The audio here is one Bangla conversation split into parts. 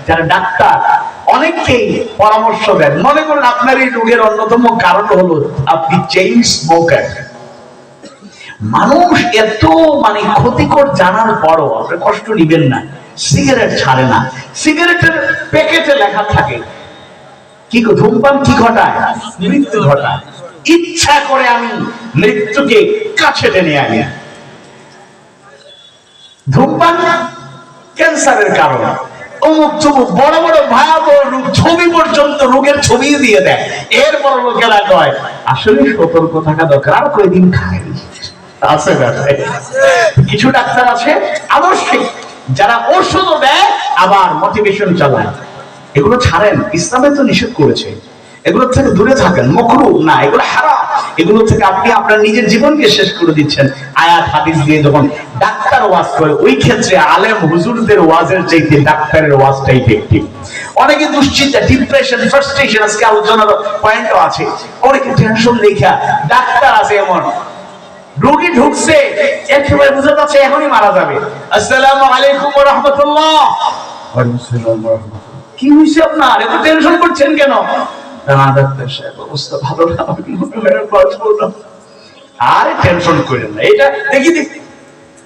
যারা ডাক্তার অনেককেই পরামর্শ দেন। মনে করেন আপনার এই রোগের অন্যতম কারণ হলো আপনি চেইন স্মোকার। মানুষ এত ক্ষতিকর জানার পরও আপনি কষ্ট নিবেন না, সিগারেট ছাড়ে না। সিগারেটের প্যাকেটে লেখা থাকে কি ধূমপান কি ঘটায়, মৃত্যু ঘটায়। ইচ্ছা করে আমি মৃত্যুকে কাছে টেনে আনি। ধূমপান ক্যান্সারের কারণ, অমুক তমুক বড় বড় ভয়াবহ রোগ, ছবি পর্যন্ত রোগের ছবি দিয়ে দেয়। এরপর লোকেরা কয় আসলে সতর্ক থাকা দরকার, আর কয়দিন খাই আছে। কিছু ডাক্তার আছে অবশ্যই যারা ওষুধও দেয় আবার মোটিভেশন চালায়। এগুলো ছাড়েন, ইসলামে তো নিষেধ করেছে। এগুলো থেকে দূরে থাকেন, মাকরুহ না, এগুলো হারাম। এগুলো থেকে আপনি আপনার নিজের জীবনকে শেষ করে দিচ্ছেন। আয়াত হাদিস দিয়ে যখন ডাক্তার ওয়াজ করে, ওই ক্ষেত্রে আলেম হুজুরদের ওয়াজের চাইতে ডাক্তারের ওয়াজটা ইফেক্টিভ। অনেকে দুশ্চিন্তা, ডিপ্রেশন, ফ্রাস্ট্রেশন, আজকে আলোচনার পয়েন্টও আছে। অনেকে টেনশন দেখা ডাক্তার আছে এমন রোগী ঢুকছে একেবারে বুঝা যাচ্ছে এখনই মারা যাবে। আসসালামু আলাইকুম ওয়া রাহমাতুল্লাহ। ওয়ালাইকুম আসসালাম ওয়া রাহমাতুল্লাহ। কি হইছে আপনার, এত টেনশন করছেন কেন? না ডাক্তার সাহেব, অবস্থা ভালো না, বাঁচবো না। আরে টেনশন করেন না, এটা দেখি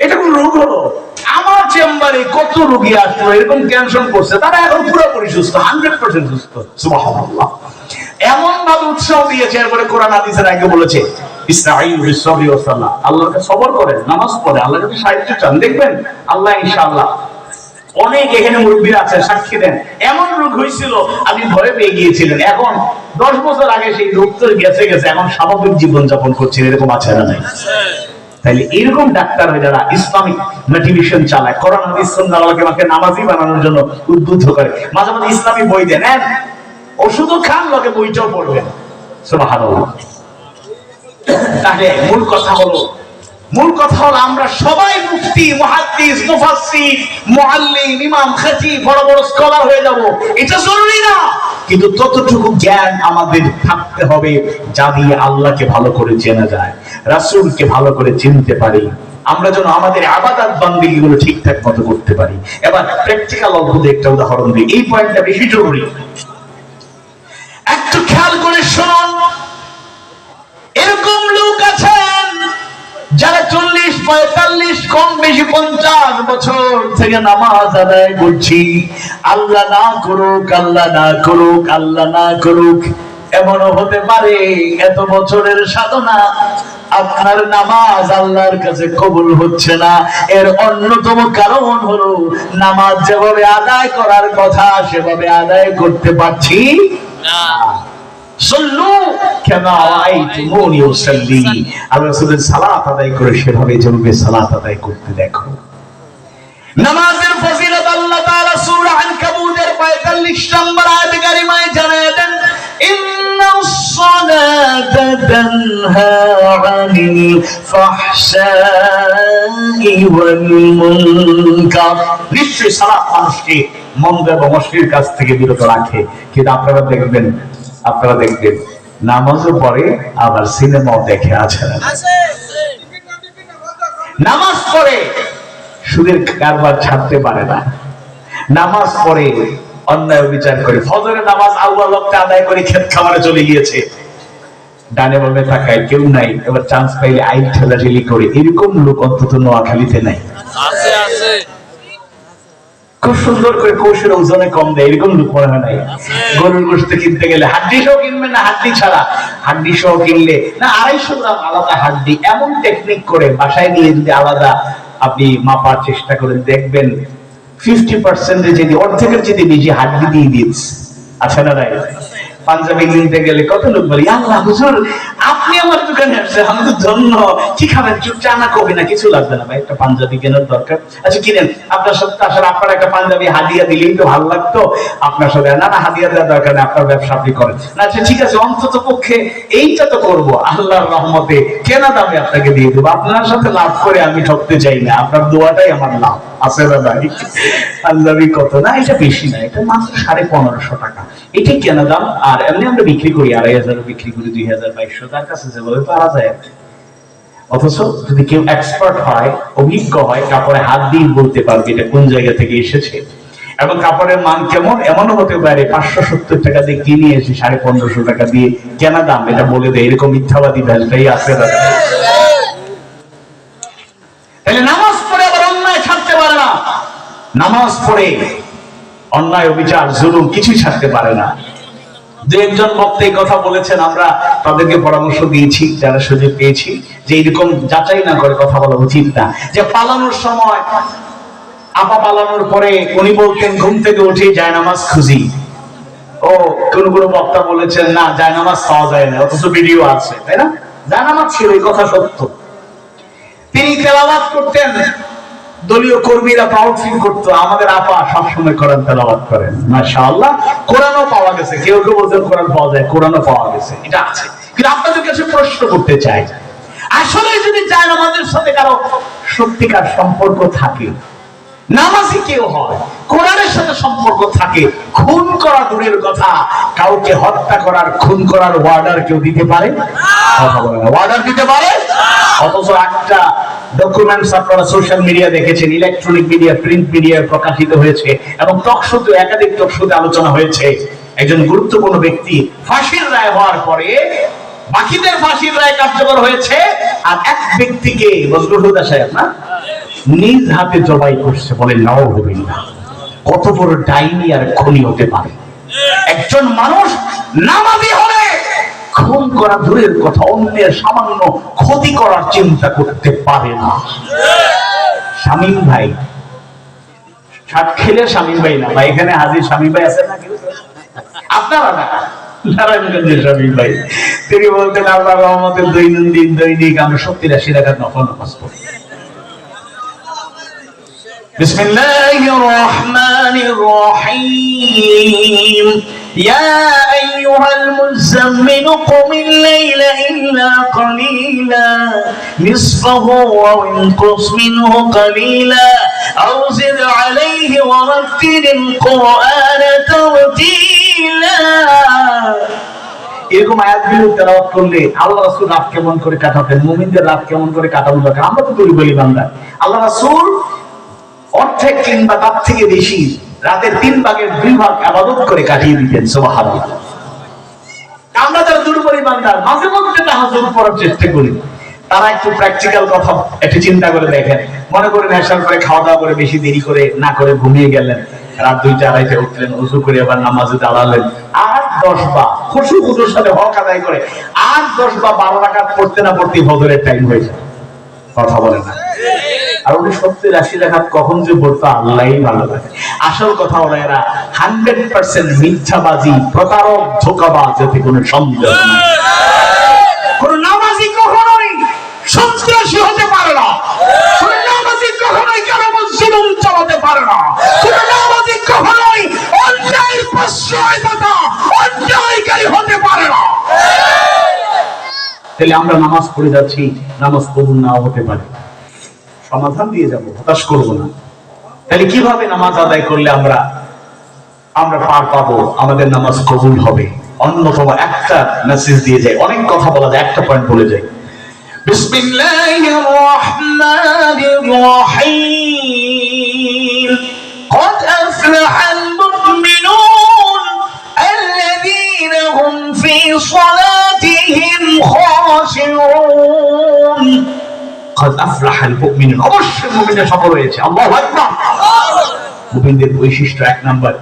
এটা কোন রোগ হলো? আমার চেম্বারে কত রোগী আসলো এরকম টেনশন করছে, তারা এখন পুরোপুরি সুস্থ, 100% সুস্থ। সুবহানাল্লাহ। এমন ভাবে উৎসাহ দিয়েছে। এরপরে কোরআন হাদিসের আগে বলেছে ইসরাঈল বিসবরি ওয়াস সালাহ, আল্লাহকে সবর করেন, নামাজ পড়ে, আল্লাহর কাছে সাহায্য চান, দেখবেন আল্লাহ ইনশাআল্লাহ। অনেক এখানে মুরব্বীরা আছে, সাক্ষী দেন। এমন রোগ হয়েছিল আপনি ভয় পেয়ে গিয়েছিলেন, এখন 10 বছর আগে সেই রোগ তো গেছে, এখন স্বাভাবিক জীবন যাপন করছেন। এরকম আছে না নাই? তাহলে এরকম ডাক্তার হয় যারা ইসলামিক মোটিভেশন চালায়, কোরআন হাদিস সুন্নাহ আমাকে নামাজি বানানোর জন্য উদ্বুদ্ধ করে, মাঝে মাঝে ইসলামী বই দেন, ওষুধও খান, লোকে বইটাও পড়বেন। সুবহানাল্লাহ। তাহলে মূল কথা হলো আমরা সবাই মুফতি, মুহাদ্দিস, মুফাসসির, মুআল্লিম, ইমাম, খতিব, বড় বড় স্কলার হয়ে যাব, এটা জরুরি না। কিন্তু ততটুকু জ্ঞান আমাদের থাকতে হবে যা দিয়ে আল্লাহকে ভালো করে চেনা যায়, রাসূলকে ভালো করে চিনতে পারি, আমরা যেন আমাদের ইবাদত বান্দেগিগুলো ঠিকঠাক মতো করতে পারি। এবার প্র্যাকটিক্যাল অদ্ভুত একটা উদাহরণ দিই, এই পয়েন্টটা বেশি জরুরি। একটু খেয়াল করে শুনুন। এরকম লোক আছেন যারা 40, 45, কম বেশি 50 বছর থেকে নামাজ আদায় করছি, আল্লাহ না করুক, আল্লাহ না করুক, আল্লাহ না করুক। এমনও হতে পারে এত বছরের সাধনা আপনার নামাজ আল্লাহর কাছে কবুল হচ্ছে না। এর অন্যতম কারণ হলো নামাজ যেভাবে আদায় করার কথা সেভাবে আদায় করতে পারছি না। সল্লু কামা রাআইতুমুনি উসাল্লি, আল্লাহ রাসূলের সালাত আদায় করে সেভাবে যেভাবে সালাত আদায় করতে দেখো। নামাজের ফজিলত আল্লাহ তাআলা সূরা আনকাবুতের 45 নম্বর আয়াত কারিমায় জানিয়ে দেন, ইন্নাস সালাতা তানহা আনিল ফাহশাই ওয়াল মুনকার। নিশ্চয়ই সালাত মানুষকে মন্দ এবং অশ্লীল কাজ থেকে বিরত রাখে। কিন্তু আপনারা দেখবেন নামাজও পড়ে আবার সিনেমাও দেখে, আছে না? নামাজ পড়ে সুদের কারবার ছাড়তে পারে না, নামাজ পড়ে অন্যায় বিচার করে, ফজরের নামাজ আউয়াল ওয়াক্তে আদায় করে খেত খামারে চলে গিয়েছে, ডানে বামে তাকায় কেউ নাই, এবার চান্স পাইলে আইল ঠেলাঠেলি করে। এরকম লোক অন্তত নোয়াখালীতে নাই? আছে আছে। খুব সুন্দর করে কৌশল ওজনে কম দেয়, এরকম লোক মনে হয় নাই? গরুর গোশত কিনতে গেলে হাড্ডি সহ কিনবেন না হাড্ডি ছাড়া? হাড্ডি সহ কিনলে না 250 গ্রাম আলাদা হাড্ডি, এমন টেকনিক করে বাসায় নিয়ে যদি আলাদা আপনি মাপার চেষ্টা করেন, দেখবেন 50% যদি অর্ধেকের যদি বেশি হাড্ডি দিয়ে দিচ্ছে, আছে না নাই? পাঞ্জাবি কিনতে গেলে কত লোক বলে, আল্লাহ হুজুর আপনি আমার দোকানে আসছেন, আমি তো ধন্য। কি খাবেন? চা না কফি? না কিছু লাগবে না ভাই, একটা পাঞ্জাবি কেনার দরকার। আচ্ছা কিনেন। আপনার সাথে আসলে আপনার একটা পাঞ্জাবি হাদিয়া দিলেই তো ভালো লাগতো আপনার সাথে। না না হাদিয়া দেওয়ার দরকার নেই, আপনার ব্যবসা আপনি করেন না। আচ্ছা ঠিক আছে, অন্তত পক্ষে এইটা তো করবো, আল্লাহর রহমতে কেনা দামে আপনাকে দিয়ে দেবো। আপনার সাথে লাভ করে আমি ঠকতে চাই না, আপনার দোয়াটাই আমার লাভ, আছে না ভাই? পাঞ্জাবি কত? না এটা বেশি না, এটা মাত্র 1550 টাকা, এটি কেনা দাম। আর এমনি আমরা বিক্রি করি 2500, বিক্রি করি 2000-2200, তার কাছে যেভাবে পারা যায়। অথচ যদি কেউ এক্সপার্ট হয়, অভিজ্ঞ হয়, কাপড়ে হাত দিয়ে বলতে পারবে এটা কোন জায়গা থেকে এসেছে, এবং কাপড়ের মান কেমন, এমনও হতে পারে 570 টাকা দিয়ে কিনে এসে 1550 টাকা দিয়ে কেনা দাম, এটা বলে দেয়। এরকম মিথ্যাবাদী ভেলটাই আছে। তাহলে নামাজ পড়ে আবার অন্যায় ছাড়তে পারে না, নামাজ পড়ে অন্যায় অবিচার জুলুম কিছুই ছাড়তে পারে না। যে একজন বক্তা এই কথা বলেছেন, আমরা তাদেরকে পরামর্শ দিয়েছি যারা সুযোগ পেয়েছি, যে এরকম যাচাই না করে কথা বলা উচিত না। যে পালানোর সময়, আপা পালানোর পরে উনি বলতেন ঘুম থেকে উঠে জায়নামাজ খুঁজি। ও কোন কোন বক্তা বলেছেন না জায়নামাজ পাওয়া যায় না, অথচ ভিডিও আছে, তাই না? জায়নামাজ ছিল, এই কথা সত্য। তিনি তেলাওয়াত করতেন, দলীয় কর্মীরা প্রাউড ফিল করতো, আমাদের আপা সবসময় কোরআন তেলাওয়াত করেন, মাশাআল্লাহ। কোরআনও পাওয়া গেছে, কেউ কেউ বলছেন কোরআন পাওয়া যায়, কোরআনও পাওয়া গেছে, এটা আছে। কিন্তু আপনাদের কাছে প্রশ্ন করতে চাই, আসলে যদি জায়নামাজের সাথে কারো সত্যিকার সম্পর্ক থাকে, নামাজি কেউ হয়, কোরআনের সাথে সম্পর্ক থাকে, খুন করা দূরের কথা, কাউকে হত্যা করার, খুন করার অর্ডার কেউ দিতে পারে? কথা বলে না, অর্ডার দিতে পারে? অথচ একটা ডকুমেন্টস আপনারা সোশ্যাল মিডিয়া দেখেছেন, ইলেকট্রনিক মিডিয়া, প্রিন্ট মিডিয়ায় প্রকাশিত হয়েছে এবং টকশোতে, একাধিক টকশোতে আলোচনা হয়েছে। একজন গুরুত্বপূর্ণ ব্যক্তি ফাঁসির রায় হওয়ার পরে বাকিদের ফাঁসির রায় কার্যকর হয়েছে, আর এক ব্যক্তিকে বজলুল হুদা সাহেব না নিজ হাতে জবাই করছে। বলে নাউযুবিল্লাহ, কত বড় ডাইনি আর খুনি হতে পারে! একজন মানুষ নামাজি হলে খুন করা দূরের কথা, অন্যের সামান্য ক্ষতি করার চিন্তা করতে পারে না। শামীম ভাই, সাতক্ষীরা শামীম ভাই না ভাই, এখানে হাজির শামীম ভাই আছেন না কেউ? আপনারা না, নারায়ণগঞ্জের শামীম ভাই। তিনি বলতেন আল্লাহর রহমতে দৈনিক আমরা 70-80 রাকাত নফল নামাজ পড়ি। বিসমিল্লাহির রহমানির রহিম। يا أيها المزمل قم الليل إلا قليلا نصفه أو انقص منه قليلا أو زد عليه ورتل القرآن ترتيلا। এরকম আয়াতগুলো তেলাওয়াত করলে আল্লাহ রাসূল রাত কেমন করে কাটাতেন, মুমিনদের রাত কেমন করে কাটানো দরকার, আমরা তো বলি বান্দা। আল্লাহ রাসূল অর্ধেক কিংবা তার থেকে বেশি রাতের 3 ভাগের 2 ভাগ ইবাদত করে কাটিয়ে দিতেন। সুবহানাল্লাহ। আমরা যারা দুর্বলী বান্দা মাঝে মধ্যে তাহাজ্জুদ পড়ার চেষ্টা করি, তারা একটু প্র্যাকটিক্যাল কথা একটু চিন্তা করে দেখেন। মনে করেন এশার পরে খাওয়া দাওয়া করে বেশি দেরি করে না করে ঘুমিয়ে গেলেন, রাত 2টা-2:30 উঠলেন, ওযু করে আবার নামাজে দাঁড়ালেন, 8-10 বার খুশুর সাথে হক আদায় করে 8-10 বার 12 রাকাত পড়তে না পড়তে ফজরের টাইম হয়ে যায়। কথা বলেন না? আর উনি 70-80 রাকাত কখন যে পড়তো আল্লাহই ভালো জানে। আসল কথা হলো এরা 100% মিথ্যাবাজি, প্রতারক, ধোঁকাবাজ, এতে কোনো সন্দেহ নেই। কোন নামাজি কখনোই সন্ত্রাসী হতে পারে না, কোন নামাজি কখনোই কারো জুলুম চালাতে পারে না, কোন নামাজি কখনোই অন্যায়ের প্রশ্রয়দাতা, অন্যায়কারী হতে পারে না। তাহলে আমরা নামাজ পড়ে যাচ্ছি, নামাজ কবুল নাও হতে পারে, সমাধান দিয়ে যাব, হতাশ করব না। তাহলে কিভাবে নামাজ আদায় করলে আমরা পার পাবো, আমাদের নামাজ কবুল হবে? অন্যতম একটা মেসেজ দিয়ে যায়, অনেক কথা বলা যায়, একটা পয়েন্ট বলে যায়। বিসমিল্লাহির রহমানির রহিম। قد أفلح المؤمنون الذين هم في صلاتهم خاشعون। قد أفلح المؤمنون, অবশ্যই মুমিনরা সফল হয়েছে। আল্লাহু আকবার। মুমিনদের বৈশিষ্ট্য 1 নাম্বার,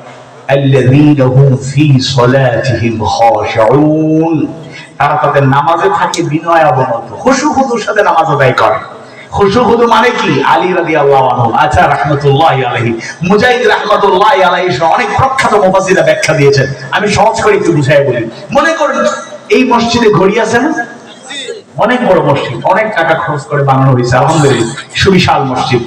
الذين هم في صلاتهم خاشعون, তারা তাদের নামাজে থাকে বিনয় অবনত, খুশু-খুদুর সাথে নামাজ আদায় করে। খুশু-খুদু মানে কি? আলী রাদিয়াল্লাহু আনহু, আচ্ছা রাহমাতুল্লাহি আলাইহি, মুজাহিদ রাহমাতুল্লাহি আলাইহি সহ অনেক প্রখ্যাত মুফাসসিররা ব্যাখ্যা দিয়েছেন। আমি সহজ করে একটু বুঝাই বলি। মনে করেন এই মসজিদে ঘড়ি আছে না? অনেক বড় মসজিদ, অনেক টাকা খরচ করে বানানো হয়েছে, আলহামদুলিল্লাহ, সুবিশাল মসজিদ।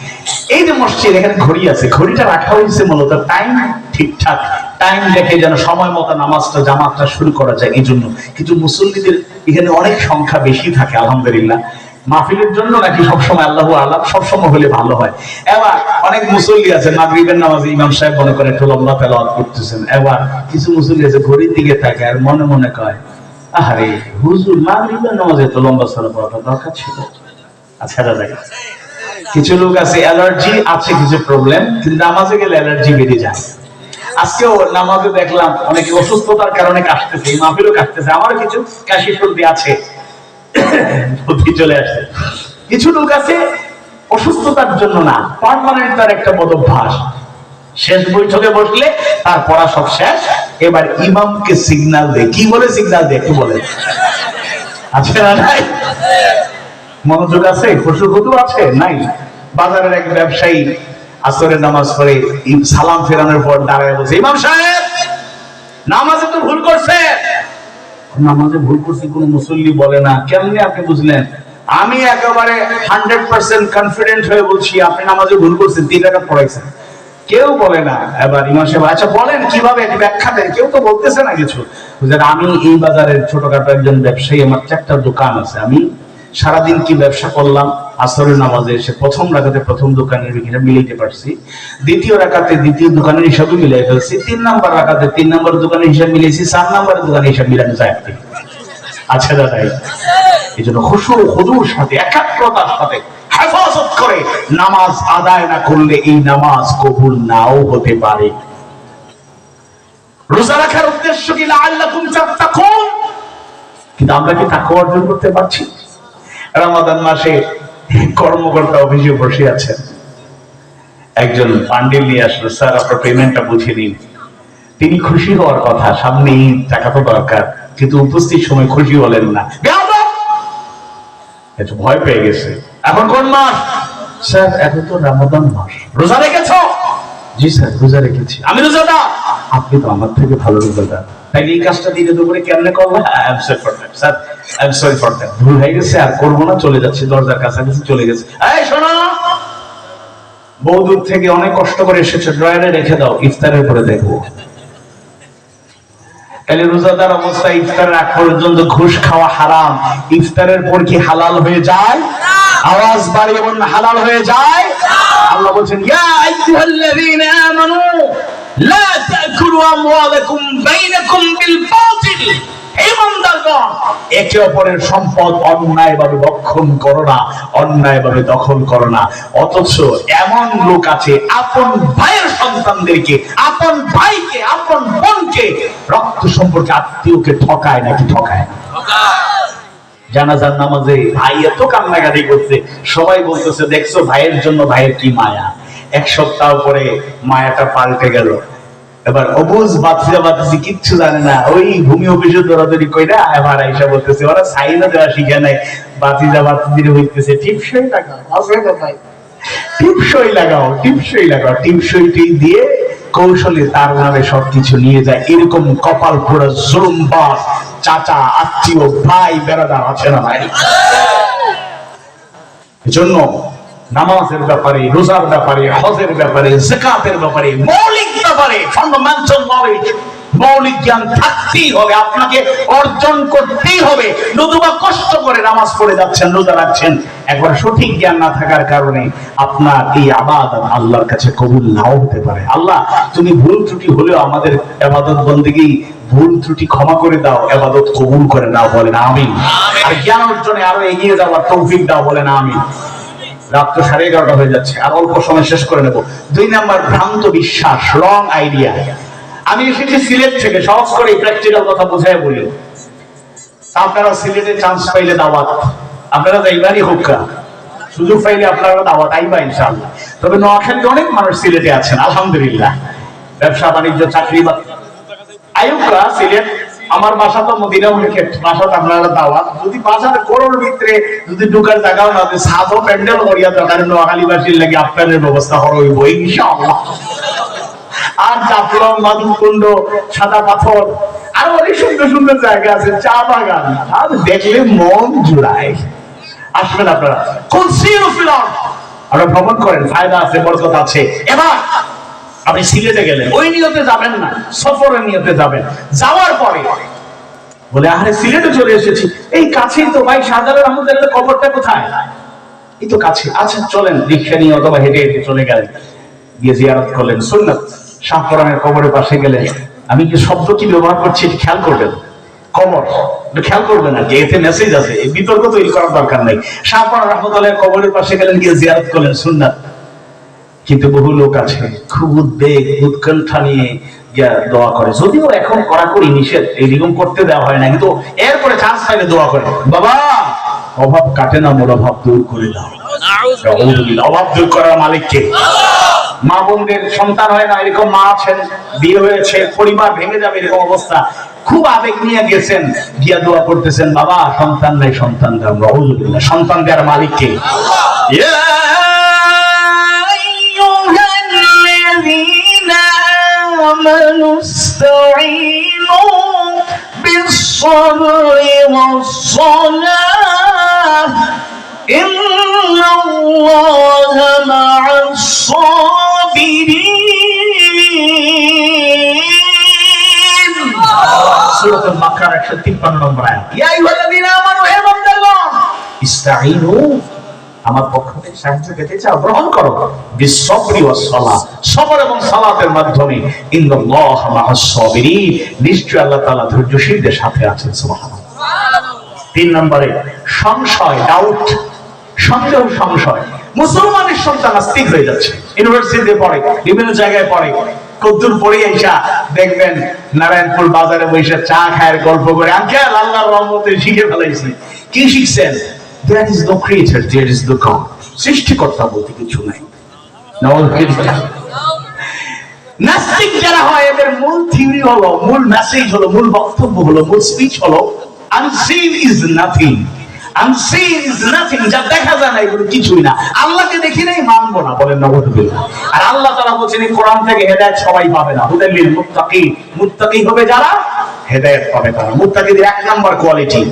এই যে মসজিদ, এখানে ঘড়ি আছে, ঘড়িটা রাখা হয়েছে মূলত টাইম ঠিকঠাক, টাইম দেখে যেন সময় মতো নামাজটা জামাতটা শুরু করা যায় এই জন্য। কিন্তু মুসল্লিদের এখানে অনেক সংখ্যা বেশি থাকে, আলহামদুলিল্লাহ। মাহফিলের জন্য নাকি সবসময় আল্লাহু আলাম, সবসময় হলে ভালো হয়। এবার অনেক মুসল্লি আছে মাগরিবের নামাজে ইমাম সাহেব মনে করে একটু লম্বা তেলাওয়াত করতেছেন, এবার কিছু মুসল্লি আছে ঘড়ির দিকে থাকে আর মনে মনে কয়, আরে হুজুর মাগরিবের নামাজে তো লম্বা সরা পড়াটা দরকার ছিল। আচ্ছা দাদা, কিছু লোক আছে অ্যালার্জি আছে, কিছু প্রবলেম, কিন্তু নামাজে গেলে অ্যালার্জি বেড়ে যায়। আজকেও নামাজে দেখলাম অনেকে অসুস্থতার কারণে কাশতেছে, এই মাহফিলও কাশতেছে, আমারও কিছু কাশি সর্দি আছে, চলে আসছে। কিছু লোক আছে অসুস্থতার জন্য না, পার্মানেন্ট তার একটা বদভ্যাস, শেষ বৈঠকে বসলে তার পড়া সব শেষ, এবার ইমামকে সিগন্যাল দেয়। কি বলে সিগন্যাল দেয়? কি বলে? আছে না নাই? মনোযোগ আছে? খুশু খুদু আছে? নাই। বাজারের এক ব্যবসায়ী আসরের নামাজ পড়ে সালাম ফেরানোর পর দাঁড়ায় বলছে, ইমাম সাহেব নামাজে তো ভুল করছে। নামাজে ভুল করছি কোন মুসল্লি বলে না। কেমনে আপনি বুঝলেন? আমি একেবারে 100% কনফিডেন্ট হয়ে বলছি আপনি নামাজে ভুল করছেন, 3 রাকাত পড়াইছেন। কেউ বলে না। এবার ইমাম সাহেব, আচ্ছা বলেন কিভাবে, একটু ব্যাখ্যা দেন। কেউ তো বলতেছে না কিছু। বুঝলেন, আমি এই বাজারের ছোটখাটো একজন ব্যবসায়ী, আমার 4টা দোকান আছে, আমি সারাদিন কি ব্যবসা করলাম, আসরের নামাজে এসে প্রথম রাকাতে প্রথম দোকানের হিসাব মিলাইতে পারছি, দ্বিতীয় রাকাতে দ্বিতীয় দোকানের হিসাবে মিলাই ফেলছি, 3 নাম্বার রাকাতে 3 নাম্বার দোকানের হিসাব মিলাইছি, 4 নাম্বারের দোকানের হিসাব মিলানো যায়। আচ্ছা দাদা, এই জন্য খুশু খুদুর সাথে একাগ্রতার সাথে হেফাজত করে নামাজ আদায় না করলে এই নামাজ কবুল নাও হতে পারে। রোজা রাখার উদ্দেশ্য কি? লাআল্লাকুম তাত্তাকুন। কিন্তু আমরা কি তাকওয়া অর্জন করতে পারছি? রমাদান মাসে কর্মকর্তা অফিসে বসে আছেন, একজন বান্ডিল নিয়ে আসলো, স্যার আপনার পেমেন্টটা বুঝে নিন। তিনি খুশি হওয়ার কথা, সামনে টাকা তো দরকার, কিন্তু উপস্থিত সময় খুশি হলেন না, ভয় পেয়ে গেছে। এখন কোন মাস? স্যার এখন তো রমাদান মাস। রোজা রেখেছ? জি স্যার রোজা রেখেছি। আমি রোজাদার? আপনি তো আমার থেকে ভালো রোজাদার। তাইলে এই কাজটা দিনে দুপুরে কেমনে করবো? Sir I am sorry for that, ভুল হয়ে গেছে, আর করবো না, চলে যাচ্ছে, দরজার কাছাকাছি চলে গেছে। এই শোনো, বহু দূর থেকে অনেক কষ্ট করে এসেছে, ড্রয়ারে রেখে দাও, ইফতারের পরে দেখবো। তাহলে রোজাদার অবস্থায় ইফতারের আগ পর্যন্ত ঘুষ খাওয়া হারাম, ইফতারের পর কি হালাল হয়ে যায়? আওয়াজ বাড়িয়ে বলুন, হালাল হয়ে যায়। আল্লাহ বলছেন, ইয়া আইয়ুহাল্লাযীনা আমানু লা তাকুলু আমওয়ালাকুম বাইনাকুম বিল বাতিল। ঈমানদারগণ, একে অপরের সম্পদ অন্যায়ভাবে ভক্ষণ করো না, অন্যায়ভাবে দখল করো না। অথচ এমন লোক আছে আপন ভাইয়ের সন্তানদেরকে, আপন ভাইকে, আপন বোনকে, রক্ত সম্পর্কে আত্মীয়কে ঠকায় নাকি ঠকায় না? জানাজার নামাজে ভাই এত কান্নাকাটি করছে, সবাই বলতেছে দেখছো ভাইয়ের জন্য ভাইয়ের কি মায়া। 1 সপ্তাহ পরে মায়াটা পাল্টে গেল। এবার অবুজ বাতিজা বাতিজি কিচ্ছু জানে না, ওই ভূমি অফিসে দৌড়াদৌড়ি কইরা এবার আইসা বলতেছে ওরা সাইনা দেওয়া শিখে নাই, বাতিজা বাতিজির হইতেছে টিপসই লাগাও, টিপসই লাগাও, টিপসই লাগাও, টিপসইটি দিয়ে কৌশলে তার নামে সবকিছু নিয়ে যায়। এরকম কপাল পোড়া জুলুমবাজ চাচা, আত্মীয়, ভাই, বেড়াদার আছে না ভাই? এজন্য নামাজের ব্যাপারে, রোজার ব্যাপারে, হজের ব্যাপারে, যাকাতের ব্যাপারে, মৌলিক ব্যাপারে ফান্ডামেন্টাল নলেজ, মৌলিক জ্ঞান থাকতেই হবে, আপনাকে অর্জন করতেই হবে। নতুবা কষ্ট করে নামাজ পড়ে যাচ্ছেন, রোজা রাখছেন, একবার সঠিক জ্ঞান না থাকার কারণে আপনার এই ইবাদত আল্লাহর কাছে কবুল নাও হতে পারে। আল্লাহ তুমি ভুল ত্রুটি হলেও আমাদের ইবাদত বন্দেগী ভুল ত্রুটি ক্ষমা করে দাও, ইবাদত কবুল করে নাও, বলেন আমিন। আর জ্ঞান অর্জনে আরো এগিয়ে যাওয়ার তৌফিক দাও, বলেন আমিন। রাত তো 11:30 হয়ে যাচ্ছে, আর অল্প সময় শেষ করে নেব। 2 নাম্বার ভ্রান্ত বিশ্বাস, রং আইডিয়া। আমি এসেছি সিলেট থেকে, সহজ করে প্র্যাকটিক্যাল কথা বোঝায় বলি। আপনারা সিলেটে চান্স পাইলে দাওয়াত, আপনারা যাইবারই হোক, সুযোগ পাইলে আপনারা দাওয়াত আইবা ইনশাআল্লাহ। তবে নোয়াখালীতে অনেক মানুষ সিলেটে আছেন আলহামদুলিল্লাহ, ব্যবসা বাণিজ্য, চাকরি আয়ুকরা সিলেট। আমার বাসা তো মদিনা মার্কেট, বাসা আপনারা দাওয়াত। যদি বাজার করোর ভিতরে যদি ঢুকার জায়গাও না, সাদো প্যান্ডেল করিয়া দরকার নোয়াখালীবাসীর লাগে আপনাদের ব্যবস্থা হইব ইনশাআল্লাহ। আর জাফলং, মাদুকুণ্ড, সাদা পাথর, আরো অনেক সুন্দর সুন্দর জায়গা আছে, চা বাগান, আর দেখলে মন জুড়ায়। আসবেন আপনারা, আপনারা ভ্রমণ করেন, ফায়দা আছে, বরকত আছে। এবার আপনি সিলেটে গেলেন, ওই নিয়তে যাবেন না, সফরের নিয়তে যাবেন। যাওয়ার পরে বলে আরে সিলেটে চলে এসেছি, এই কাছেই তো ভাই, শাহজালাল আহমদের কবরটা কোথায়? এই তো কাছে। আচ্ছা চলেন, রিক্সা নিয়ে অথবা হেঁটে হেঁটে চলে গেলেন, গিয়ে জিয়ারত করলেন। সুন্নাত শাহপরানের কবরের পাশে গেলেন। আমি কি শব্দ কি ব্যবহার করছি খেয়াল করবেন, কবর খেয়াল করবেন না, এতে মেসেজ আছে, বিতর্ক তৈরি করার দরকার নাই। শাহপরান রহমতুল্লাহ কবরের পাশে গেলেন, গিয়ে জিয়ারত করলেন, সুন্নাত। কিন্তু বহু লোক আছে খুব উদ্বেগ, উৎকণ্ঠা নিয়ে দোয়া করে, যদিও এখন কড়াকড়ি নিষেধ, এইরকম করতে দেওয়া হয় না, কিন্তু এরপরে চান্স পাইলে দোয়া করে, বাবা অভাব কাটে না, মোর অভাব দূর করে দাও। অভাব দূর করার মালিক কে? মা বোনদের সন্তান হয় না, এরকম মা আছেন, বিয়ে হয়েছে, পরিবার ভেঙে যাবে এরকম অবস্থা, খুব আবেগ নিয়ে গেছেন, গিয়া দোয়া করতেছেন, বাবা সন্তান নাই, সন্তান দাও। নাউযুবিল্লাহ। সন্তান দেওয়ার মালিক কে? آمنوا استعينوا بالصبر والصلاة إن الله مع الصابرين সূরা আল-বাকারা 153 নম্বর আয়াত। ইয়া আইয়ুহাল্লাযীনা আমানু, হে বান্দাগণ, ইস্তাঈনু, আমার পক্ষ থেকে সাহায্য পেতে চাও, গ্রহণ করো, বিসসবরি ওয়াস সালাহ, সবর এবং সালাতের মাধ্যমে, ইন্নাল্লাহা মা'আস সাবিরিন, নিশ্চয় আল্লাহ তাআলা ধৈর্যশীলদের সাথে আছেন। সুবহানাল্লাহ। 3 নম্বরে সংশয়, ডাউট, সন্দেহ, সংশয়। মুসলমানের সন্তান নাস্তিক হয়ে যাচ্ছে, ইউনিভার্সিটিতে পড়ে, বিভিন্ন জায়গায় পড়ে, কদ্দুর পড়ে আইসা দেখবেন নারায়ণপুর বাজারে বসে চা খায়, গল্প করে, আঙ্কেল আল্লাহর রহমতে শিখে ফেলাইছি। কি শিখছেন? There is no creator, there is no God. সৃষ্টিকর্তা বলতে কিছু নাই। নাস্তিক যারা হয়, এদের মূল থিওরি হলো, মূল মেসেজ হলো, মূল বক্তব্য হলো, মূল স্পিচ হলো, unseen is nothing, unseen is nothing, যা দেখা যায় না এগুলো কিছুই না, আল্লাহকে দেখি নাই মানবো না, বলেন নাউযুবিল্লাহ। আর আল্লাহ তাআলা বলেন এই কোরআন থেকে হেদায়েত সবাই পাবে না, হুদাল লিল মুত্তাকিন, মুত্তাকি হবে যারা, হেদায়েত পাবে তারা। মুত্তাকিদের 1 নাম্বার কোয়ালিটি,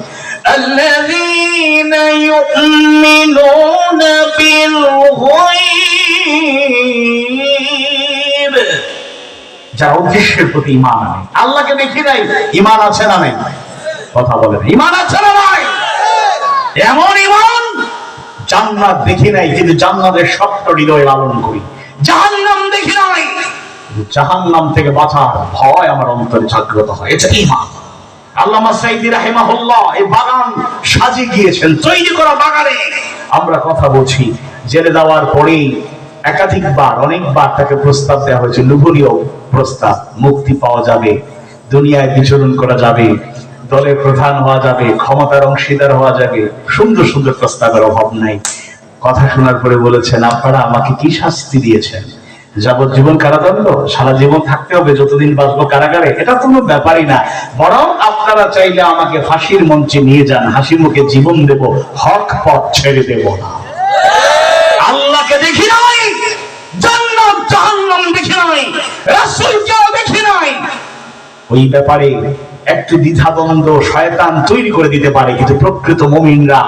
الذين يؤمنون بالغيب, যারা অদৃশ্যের প্রতি ঈমান আনে। আল্লাহকে দেখি নাই, ঈমান আছে না নাই? কথা বলেন, ঈমান আছে না নাই? এমন ঈমান, জান্নাত দেখি নাই কিন্তু জান্নাতের স্বপ্ন হৃদয়ে লালন করি, জাহান্নাম দেখি নাই জাহান্নাম থেকে বাঁচার ভয় আমার অন্তরে জাগ্রত হয়, এটা ঈমান। আল্লামা সাইদি রাহিমাহুল্লাহ এই বাগান সাজিয়ে গিয়েছেন, তৈরি করা বাগানে আমরা কথা বলছি। জেলে যাওয়ার পরেই একাধিকবার, অনেকবার তাকে প্রস্তাব দেওয়া হয়েছে, লোভনীয় প্রস্তাব, মুক্তি পাওয়া যাবে, দুনিয়ায় বিচরণ করা যাবে, দলের প্রধান হওয়া যাবে, ক্ষমতার অংশীদার হওয়া যাবে, সুন্দর সুন্দর প্রস্তাবের অভাব নাই। কথা শোনার পরে বলেছেন, আপনারা আমাকে কি শাস্তি দিয়েছেন? যাবজ্জীবন কারাদণ্ড, সারা জীবন থাকতে হবে, যতদিন বাঁচবো কারাগারে, এটা কোনো ব্যাপারই না, বরং আপনারা চাইলে আমাকে ফাঁসির মঞ্চে নিয়ে যান, হাসি মুখে জীবন দেব, হক পথ ছেড়ে দেব না। আল্লাহকে দেখি নাই, জান্নাত জাহান্নাম দেখি নাই, রাসূলকেও দেখি নাই, ওই ব্যাপারে একটু দ্বিধাদ্বন্দ্ব শয়তান তৈরি করে দিতে পারে, কিন্তু প্রকৃত মুমিনরা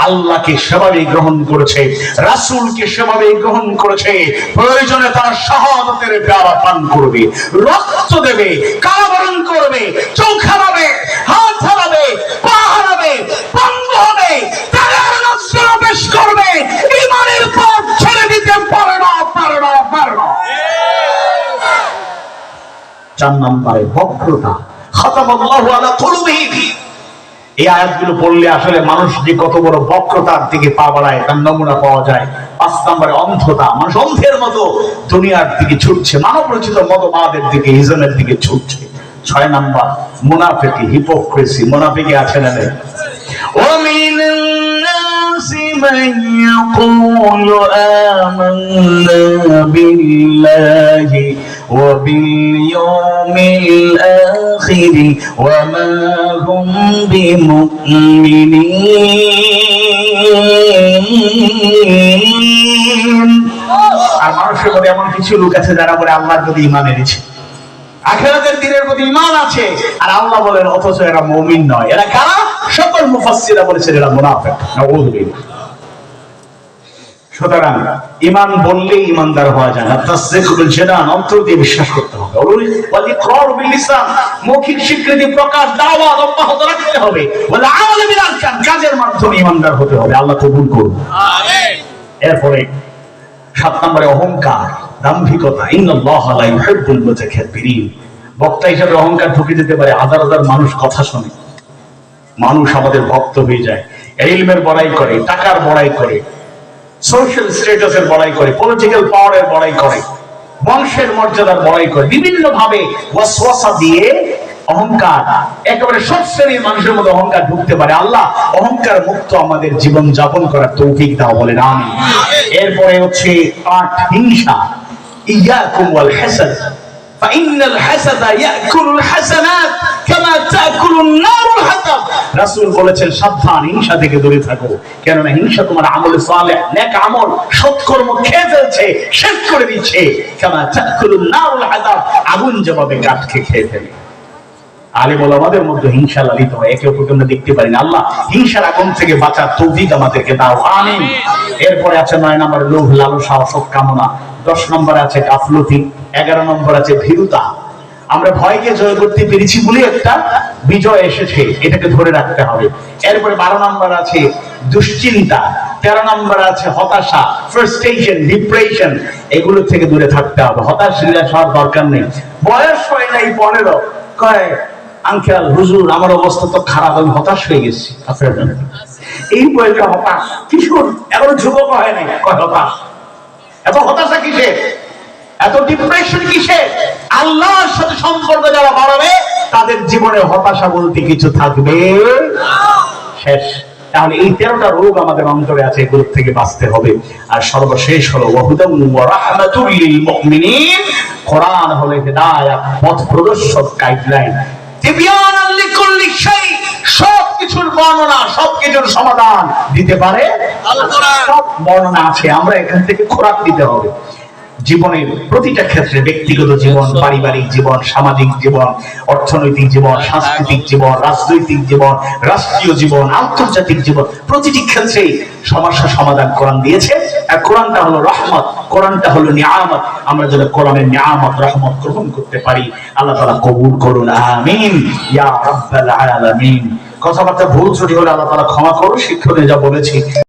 আল্লাহকে সেভাবে গ্রহণ করেছে, রাসূলকে সেভাবে গ্রহণ করেছে, প্রয়োজনে তারা শাহাদাতের পেয়ালা পান করবে, রক্ত দেবে, কারাবরণ করবে, চোখ হারাবে, হাত হারাবে, পা হারাবে, পঙ্গু হবে, তারা নজর পেশ করবে, ঈমানের পথ ছেড়ে দিতে পারে না, পারে না, পারে না। 4 নম্বরে বক্রতা, খাতামাল্লাহু আলা কুলুবিহিম। এই আয়াতগুলো পড়লে আসলে মানুষ যে কত বড় বক্রতার দিকে পা বাড়ায় তার নমুনা পাওয়া যায়। 5 নম্বরে অন্ধতা, মানুষ অন্ধের মতো দুনিয়ার দিকে ছুটছে, মানব রচিত মতবাদের দিকে, ইজমের দিকে ছুটছে। 6 নম্বর মুনাফিকি, হিপোক্রেসি, মুনাফিকি আছে না নেই? ومن الناس من يقول آمنا بالله وباليوم الآخر وما هم بمؤمنين। আর মানুষের মধ্যে এমন কিছু লোক আছে যারা বলে আল্লাহর প্রতি ঈমান এনেছে, আখিরাতের দিনের প্রতি ঈমান আছে, আর আল্লাহ বলেন অথচ এরা মুমিন নয়। এরা কারা? সকল মুফাসসিররা বলেছেন এরা মুনাফিক। নাউযুবিল্লাহ। সুতরাং ঈমান বললেই ঈমানদার হওয়া যায় না, তাসদীক বিল জানান, অন্তর দিয়ে বিশ্বাস করতে হবে, ওয়াল ইকরার বিল লিসান, মৌখিক স্বীকৃতি প্রকাশ, দাওয়াত অব্যাহত রাখতে হবে, ওয়াল আমাল বিল আরকান, কাজের মাধ্যমে ঈমানদার হতে হবে। আল্লাহ কবুল করুন, আমিন। এরপরে 7 নম্বরে অহংকার, দাম্ভিকতা, ইন্নাল্লাহা লা ইউহিব্বুল মুতাকাব্বিরিন। বক্তা হিসেবে অহংকার ঢুকে যেতে পারে, হাজার হাজার মানুষ কথা শোনে, মানুষ আমাদের ভক্ত হয়ে যায়, ইলমের বড়াই করে, টাকার বড়াই করে, সোশ্যাল স্ট্যাটাসের বড়াই করে, পলিটিক্যাল পাওয়ারের বড়াই করে, বংশের মর্যাদার বড়াই করে, বিভিন্ন ভাবে ওয়াসওয়াসা দিয়ে অহংকার, একেবারে সব শ্রেণীর মানুষের মধ্যে অহংকার ঢুকতে পারে। আল্লাহ অহংকার মুক্ত আমাদের জীবন যাপন করার তৌফিক দাও, বলেন আমিন। এরপরে হচ্ছে ৮ হিংসা। ইয়াকুম ওয়াল হাসাদ ফাইনাল হাসাদা ইয়াকুলুল হাসানাত কামা তাকুলুন নারুল হাতাব। রাসূল বলেছেন সাবধান, হিংসা থেকে দূরে থাকো, কেননা হিংসা তোমার আমলে সালেহ, নেক আমল, সৎকর্ম খেয়ে ফেলছে, শেষ করে দিচ্ছে। কামা তাকুলুন নারুল হাতাব, আগুন যেভাবে কাঠকে খেয়ে ফেলে। আলেম ওলামাদের মধ্যে হিংসা লালিত হয়, একে অপরকে আমরা দেখতে পারি না। আল্লাহ হিংসার আগুন থেকে বাঁচার তৌফিক আমাদেরকে দাও, আমিন। এরপরে আছে ৯ নম্বর লোভ লালসা অসৎ কামনা, ১০ নম্বরে আছে গাফলতি, ১১ নম্বর আছে ভীরুতা। আমরা ভয়কে জয় করতে পেরেছি বলে একটা বিজয় এসেছে, এটাকে ধরে রাখতে হবে। এরপরে ১২ নম্বর আছে দুশ্চিন্তা, ১৩ নম্বর আছে হতাশা, ফ্রাস্ট্রেশন, ডিপ্রেশন, এগুলো থেকে দূরে থাকতে হবে। হতাশ নিরাশ হওয়ার দরকার নেই। বয়স হয় নাই ১৫, কয় আঙ্কেল হুজুর আমার অবস্থা তো খারাপ, আমি হতাশ হয়ে গেছি। এই বয়সে হতাশ, কিশোর এখনো যুবক হয় নাই, কয় হতাশ। এত হতাশা কিসে, এত ডিপ্রেশন কিসে? আল্লাহর সাথে সম্পর্ক যারা বাড়াবে তাদের জীবনে হতাশা বলতে কিছু থাকবে শেষ। তাহলে এই 13টা রোগ আমাদের অন্তরে আছে, এগুলো থেকে বাঁচতে হবে। আর সর্বশেষ হলো ওয়াহুদাম ওয়া রাহমাতুল লিল মুমিনিন, কোরআন হলো হিদায়াত, পথ প্রদর্শক, গাইডলাইন। তিবিয়ানাল লিকুল্লি শাই, সবকিছুর বর্ণনা, সবকিছুর সমাধান দিতে পারে আল কোরআন। সব বর্ণনা আছে, আমরা এখান থেকে খোরাক দিতে হবে। জীবনের প্রতিটা ক্ষেত্রে, ব্যক্তিগত জীবন, পারিবারিক জীবন, সামাজিক জীবন, অর্থনৈতিক জীবন, সাংস্কৃতিক জীবন, রাজনৈতিক জীবন, রাষ্ট্রীয় জীবন, আন্তর্জাতিক জীবন, প্রতিটি ক্ষেত্রেই সমস্যা সমাধান কোরআন দিয়েছে। আর কোরআনটা হলো রহমত, কোরআনটা হলো নিয়ামত। আমরা যেন কোরআনের নিয়ামত রহমত গ্রহণ করতে পারি, আল্লাহ তাআলা কবুল করুন, আমিন ইয়া রাব্বাল আলামিন। কথাবার্তা ভুল ত্রুটি হলে আল্লাহ তাআলা ক্ষমা করুন। শিক্ষকদের যা বলেছি